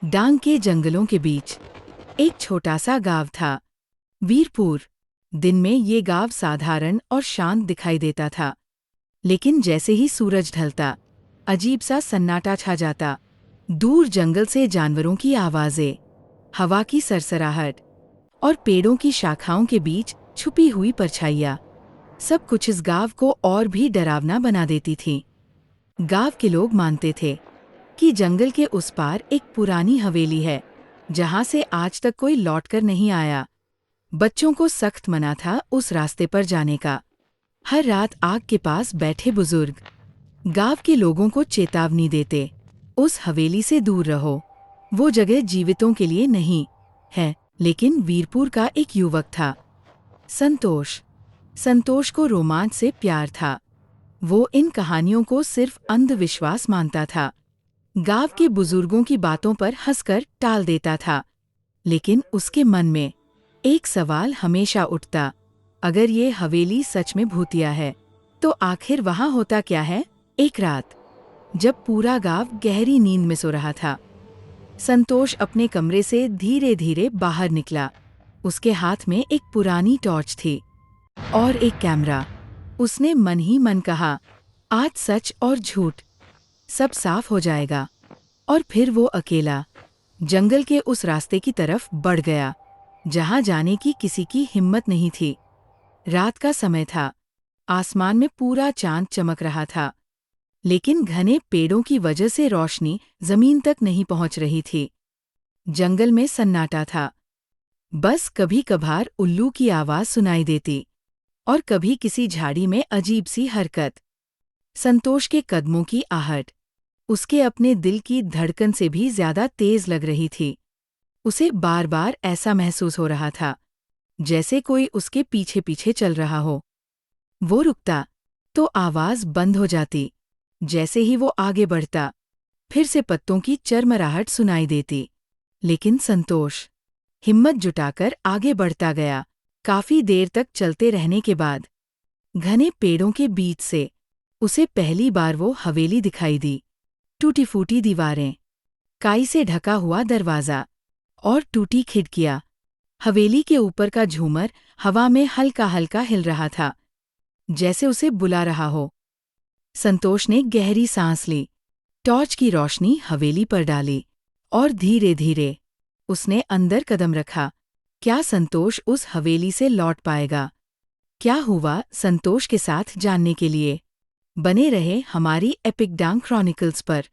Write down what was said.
डांग के जंगलों के बीच एक छोटा सा गांव था, वीरपुर। दिन में ये गांव साधारण और शांत दिखाई देता था, लेकिन जैसे ही सूरज ढलता, अजीब सा सन्नाटा छा जाता। दूर जंगल से जानवरों की आवाजें, हवा की सरसराहट और पेड़ों की शाखाओं के बीच छुपी हुई परछाइयाँ, सब कुछ इस गांव को और भी डरावना बना देती थी। गांव के लोग मानते थे कि जंगल के उस पार एक पुरानी हवेली है, जहां से आज तक कोई लौटकर नहीं आया। बच्चों को सख्त मना था उस रास्ते पर जाने का। हर रात आग के पास बैठे बुजुर्ग गांव के लोगों को चेतावनी देते, उस हवेली से दूर रहो, वो जगह जीवितों के लिए नहीं है। लेकिन वीरपुर का एक युवक था, संतोष। संतोष को रोमांच से प्यार था। वो इन कहानियों को सिर्फ अंधविश्वास मानता था, गांव के बुजुर्गों की बातों पर हंसकर टाल देता था। लेकिन उसके मन में एक सवाल हमेशा उठता, अगर ये हवेली सच में भूतिया है, तो आखिर वहां होता क्या है? एक रात, जब पूरा गांव गहरी नींद में सो रहा था, संतोष अपने कमरे से धीरे धीरे बाहर निकला। उसके हाथ में एक पुरानी टॉर्च थी और एक कैमरा। उसने मन ही मन कहा, आज सच और झूठ सब साफ हो जाएगा। और फिर वो अकेला जंगल के उस रास्ते की तरफ बढ़ गया, जहां जाने की किसी की हिम्मत नहीं थी। रात का समय था, आसमान में पूरा चांद चमक रहा था, लेकिन घने पेड़ों की वजह से रोशनी जमीन तक नहीं पहुंच रही थी। जंगल में सन्नाटा था, बस कभी कभार उल्लू की आवाज सुनाई देती और कभी किसी झाड़ी में अजीब सी हरकत। संतोष के कदमों की आहट उसके अपने दिल की धड़कन से भी ज्यादा तेज लग रही थी। उसे बार बार ऐसा महसूस हो रहा था, जैसे कोई उसके पीछे पीछे चल रहा हो। वो रुकता तो आवाज बंद हो जाती। जैसे ही वो आगे बढ़ता, फिर से पत्तों की चरमराहट सुनाई देती। लेकिन संतोष हिम्मत जुटाकर आगे बढ़ता गया। काफी देर तक चलते रहने के बाद घने पेड़ों के बीच से उसे पहली बार वो हवेली दिखाई दी। टूटी फूटी दीवारें, काई से ढका हुआ दरवाजा और टूटी खिड़कियां। हवेली के ऊपर का झूमर हवा में हल्का हल्का हिल रहा था, जैसे उसे बुला रहा हो। संतोष ने गहरी सांस ली, टॉर्च की रोशनी हवेली पर डाली और धीरे धीरे उसने अंदर कदम रखा। क्या संतोष उस हवेली से लौट पाएगा? क्या हुआ संतोष के साथ जानने के लिए बने रहे हमारी एपिक डांग क्रॉनिकल्स पर।